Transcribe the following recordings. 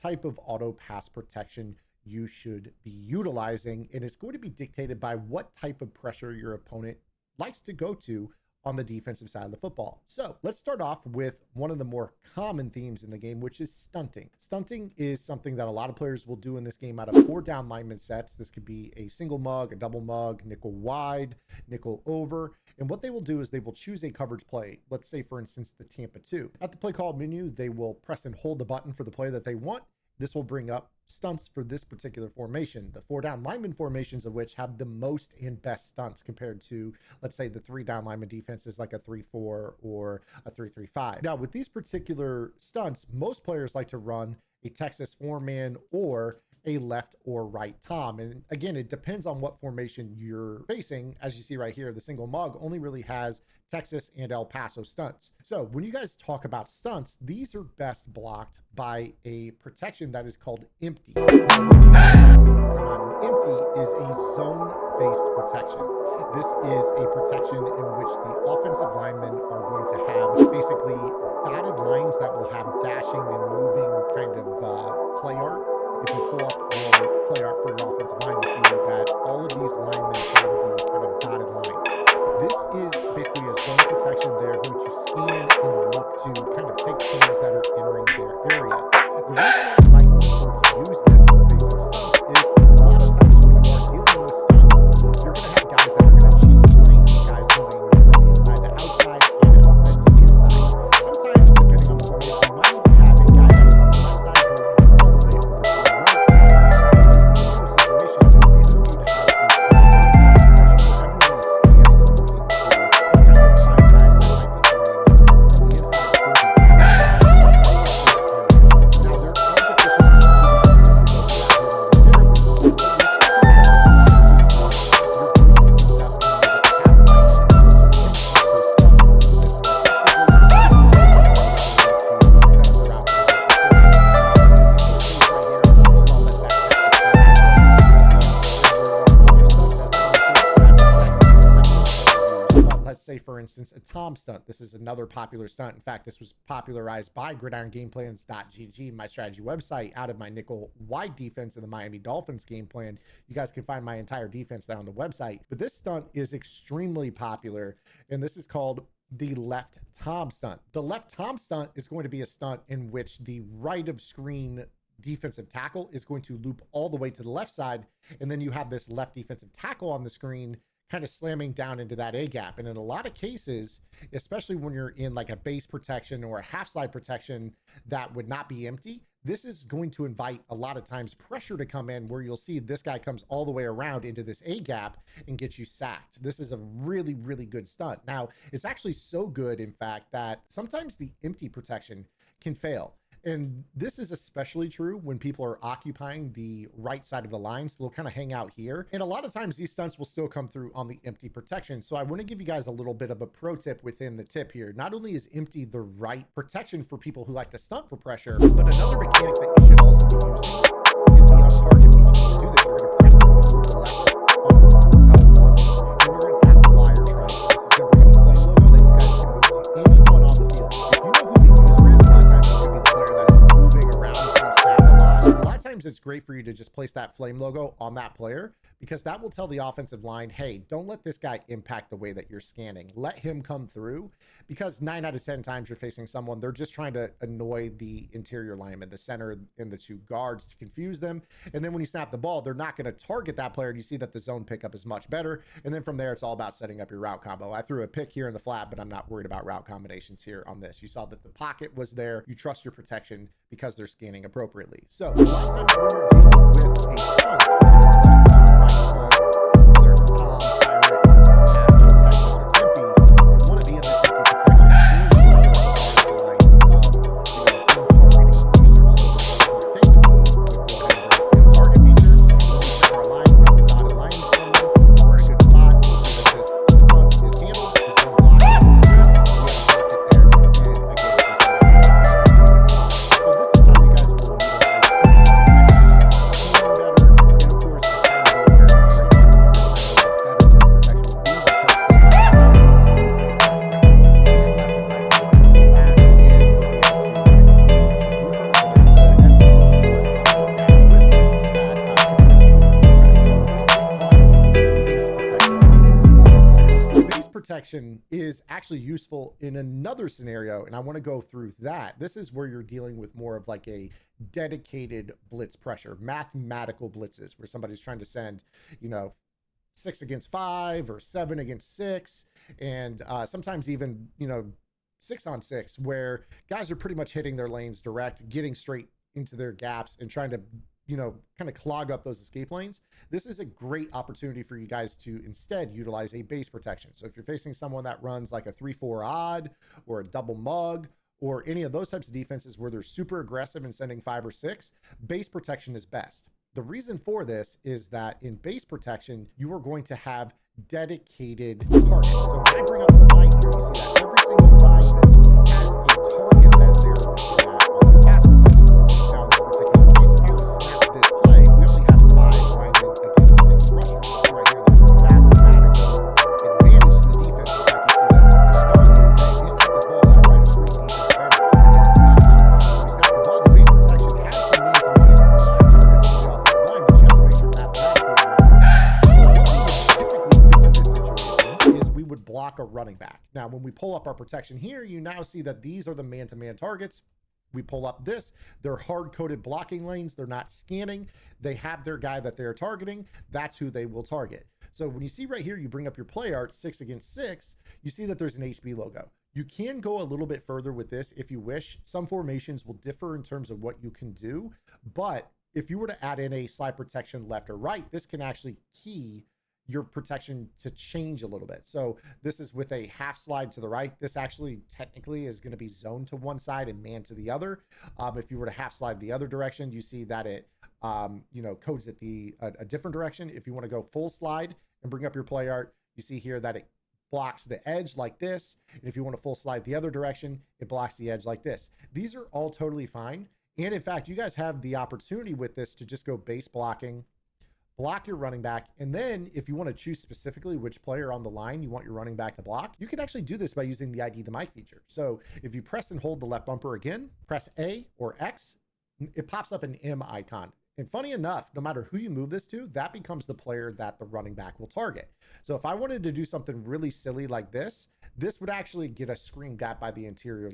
type of auto pass protection you should be utilizing. And it's going to be dictated by what type of pressure your opponent likes to go to on the defensive side of the football. So let's start off with one of the more common themes in the game, which is stunting. Stunting is something that a lot of players will do in this game out of 4 down lineman sets. This could be a single mug, a double mug, nickel wide, nickel over. And what they will do is they will choose a coverage play. Let's say, for instance, the Tampa 2. At the play call menu, they will press and hold the button for the play that they want. This will bring up stunts for this particular formation, the 4 down lineman formations of which have the most and best stunts compared to, let's say, the 3 down lineman defenses like a 3-4 or a 3-3-5. Now, with these particular stunts, most players like to run a Texas 4-man or a left or right tom. And again, it depends on what formation you're facing. As you see right here, the single mug only really has Texas and El Paso stunts. So when you guys talk about stunts, these are best blocked by a protection that is called empty. When you come out in empty is a zone-based protection. This is a protection in which the offensive linemen are going to have basically dotted lines that will have dashing and moving kind of play art. If you pull up your play art for your offensive line, you see that all of these linemen have the kind of dotted lines. This is basically a zone protection. They're going to scan and look to kind of take players that are entering their area. The reason that you might prefer to use this when facing stunts is a lot of times when you are dealing with stunts, you're going to have guys that are going to change lanes, guys going from inside to outside and outside to inside. Sometimes, depending on the formation, you might even have a guy that is on the left side going all the way over to the right side. So in those particular situations, it would be good for you to have a zone-based pass protection where everyone is scanning and looking to kind of find guys that might be throwing from the inside or the outside. Now, there are say, for instance, a Tom stunt. This is another popular stunt. In fact, this was popularized by gridirongameplans.gg, my strategy website, out of my nickel wide defense in the Miami Dolphins game plan. You guys can find my entire defense there on the website. But this stunt is extremely popular, and this is called the left Tom stunt. The left Tom stunt is going to be a stunt in which the right of screen defensive tackle is going to loop all the way to the left side, and then you have this left defensive tackle on the screen kind of slamming down into that A gap. And in a lot of cases, especially when you're in like a base protection or a half slide protection that would not be empty, this is going to invite a lot of times pressure to come in, where you'll see this guy comes all the way around into this A gap and gets you sacked. This is a really, really good stunt. Now, it's actually so good, in fact, that sometimes the empty protection can fail. And this is especially true when people are occupying the right side of the line. So they'll kind of hang out here. And a lot of times these stunts will still come through on the empty protection. So I want to give you guys a little bit of a pro tip within the tip here. Not only is empty the right protection for people who like to stunt for pressure, but another mechanic that you should also be using is the on-target feature. To do this, you're going to press and hold the left bumper L1, and you're going to tap the wire triangle. This is going to bring up a flame logo that you guys can move to anyone on the field. If you know who the user is, a lot of times it's going to be the player that is moving around and snap a lot. A lot of times it's great for you to just place that flame logo on that player, because that will tell the offensive line, hey, don't let this guy impact the way that you're scanning. Let him come through, because 9 out of 10 times you're facing someone, they're just trying to annoy the interior lineman, the center and the 2 guards, to confuse them. And then when you snap the ball, they're not going to target that player. And you see that the zone pickup is much better. And then from there, it's all about setting up your route combo. I threw a pick here in the flat, but I'm not worried about route combinations here on this. You saw that the pocket was there. You trust your protection because they're scanning appropriately. So a lot of times when you're dealing with a stunt, whether it's left side, right side, whether it's Tom, Pirate, Paso, Texas, or Tempe, you want to be in this empty protection and you want to be the likes of, targeting users. So in case of me, we go ahead and bring up the target feature. When we set our line, we have the dotted lines from them. We're in a good spot. We see that this stunt is handled. The zone block is good. We have a pocket there, and again, we're setting up the so this is how you guys will utilize empty protection better, and of course, the varies greatly on what better this protection will be, because they have protection is actually useful in another scenario, and I want to go through that. This is where you're dealing with more of like a dedicated blitz pressure, mathematical blitzes, where somebody's trying to send, 6 against 5 or 7 against 6, and sometimes even 6 on 6, where guys are pretty much hitting their lanes direct, getting straight into their gaps and trying to kind of clog up those escape lanes. This is a great opportunity for you guys to instead utilize a base protection. So if you're facing someone that runs like a 3-4 odd or a double mug or any of those types of defenses where they're super aggressive and sending 5 or 6, base protection is best. The reason for this is that in base protection, you are going to have dedicated targets. So when I bring up the line here, you see that every single lineman has a target that they're looking at on this pass protection. Now, in this particular case, if I were to snap this play, we only have 5 linemen against 6 rushers. So right here, there's a mathematical advantage to the defense. In fact, you see that it's telling you, hey, you snap this ball out, right? A free defense advantage is going to get the touch. When you snap the ball, the base protection has some man-to-man targets to the offensive line, but you have to make sure mathematically we would block a running back. Now, when we pull up our protection here, you now see that these are the man-to-man targets. We pull up this, they're hard-coded blocking lanes. They're not scanning. They have their guy that they're targeting. That's who they will target. So when you see right here, you bring up your play art 6 against 6, you see that there's an HB logo. You can go a little bit further with this if you wish. Some formations will differ in terms of what you can do, but if you were to add in a slide protection left or right, this can actually key your protection to change a little bit. So this is with a half slide to the right. This actually technically is going to be zoned to one side and man to the other. If you were to half slide the other direction, you see that it codes it a different direction. If you want to go full slide and bring up your play art, you see here that it blocks the edge like this. And if you want to full slide the other direction, it blocks the edge like this. These are all totally fine. And in fact, you guys have the opportunity with this to just go base blocking, block your running back. And then if you want to choose specifically which player on the line you want your running back to block, you can actually do this by using the ID the mic feature. So if you press and hold the left bumper again, press A or X, it pops up an M icon. And funny enough, no matter who you move this to, that becomes the player that the running back will target. So if I wanted to do something really silly like this, this would actually get us screamed at by the interior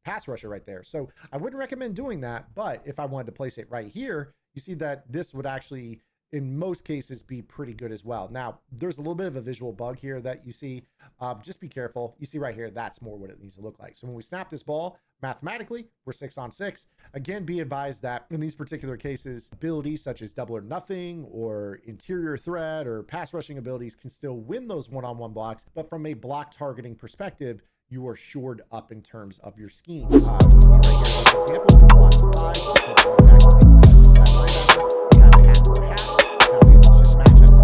pass rusher right there. So I wouldn't recommend doing that, but if I wanted to place it right here, you see that this would actually, in most cases, be pretty good as well. Now, there's a little bit of a visual bug here that you see. Just be careful. You see right here, that's more what it needs to look like. So when we snap this ball, mathematically, we're 6 on 6. Again, be advised that in these particular cases, abilities such as double or nothing or interior threat or pass rushing abilities can still win those one-on-one blocks. But from a block targeting perspective, you are shored up in terms of your scheme. You see right here, for example, we block the 5, we take the running back to take the linebacker, we have a half for half. Now, these are just matchups.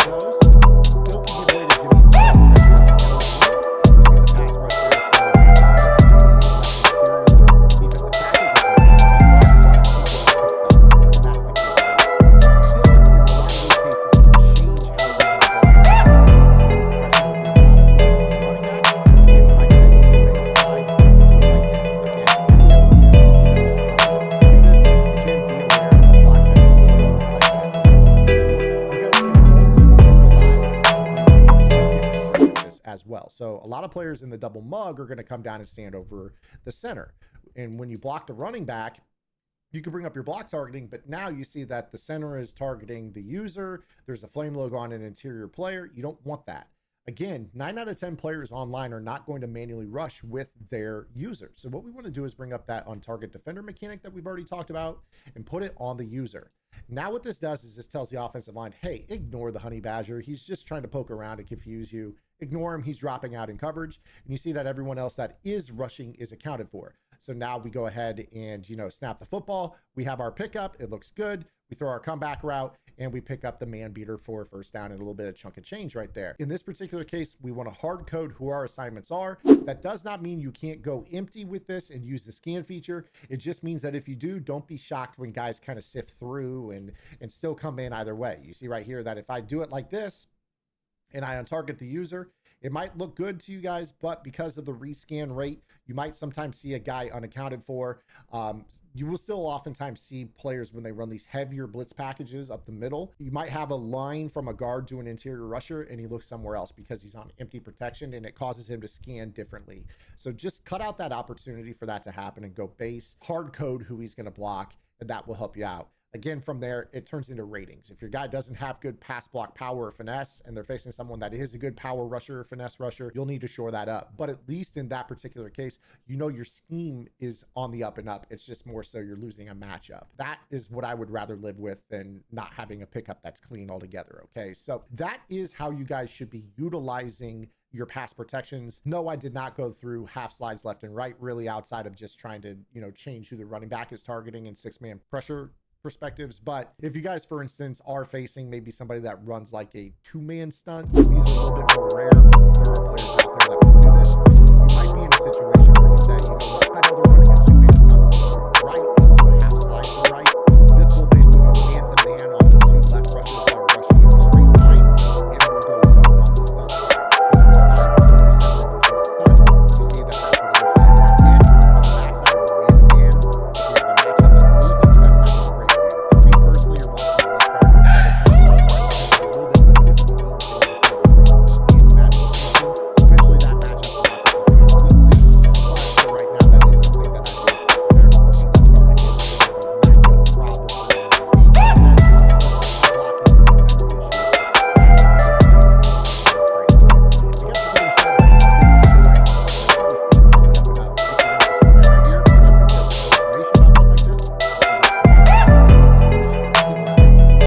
Those still can give way to Jimmy's and John's right here. You see the pass rush there from the interior defensive tackle. That's the key. You still, in a lot of those cases, can change how you want to block. As well. So a lot of players in the double mug are going to come down and stand over the center. And when you block the running back, you can bring up your block targeting, but now you see that the center is targeting the user. There's a flame logo on an interior player. You don't want that. Again, 9 out of 10 players online are not going to manually rush with their user. So what we want to do is bring up that on target defender mechanic that we've already talked about and put it on the user. Now what this does is this tells the offensive line, hey, ignore the honey badger. He's just trying to poke around and confuse you. Ignore him. He's dropping out in coverage. And you see that everyone else that is rushing is accounted for. So now we go ahead and, snap the football. We have our pickup. It looks good. We throw our comeback route and we pick up the man beater for first down and a little bit of chunk of change right there. In this particular case, we want to hard code who our assignments are. That does not mean you can't go empty with this and use the scan feature. It just means that if you do, don't be shocked when guys kind of sift through and still come in either way. You see right here that if I do it like this, and I untarget the user, it might look good to you guys, but because of the rescan rate, you might sometimes see a guy unaccounted for. You will still oftentimes see players when they run these heavier blitz packages up the middle. You might have a line from a guard to an interior rusher and he looks somewhere else because he's on empty protection, and it causes him to scan differently. So just cut out that opportunity for that to happen and go base, hard code who he's going to block, and that will help you out. Again, from there, it turns into ratings. If your guy doesn't have good pass block power or finesse, and they're facing someone that is a good power rusher or finesse rusher, you'll need to shore that up. But at least in that particular case, you know your scheme is on the up and up. It's just more so you're losing a matchup. That is what I would rather live with than not having a pickup that's clean altogether, okay? So that is how you guys should be utilizing your pass protections. No, I did not go through half slides left and right, really, outside of just trying to, change who the running back is targeting in 6-man pressure perspectives. But if you guys, for instance, are facing maybe somebody that runs like a 2-man stunt, these are a little bit more rare.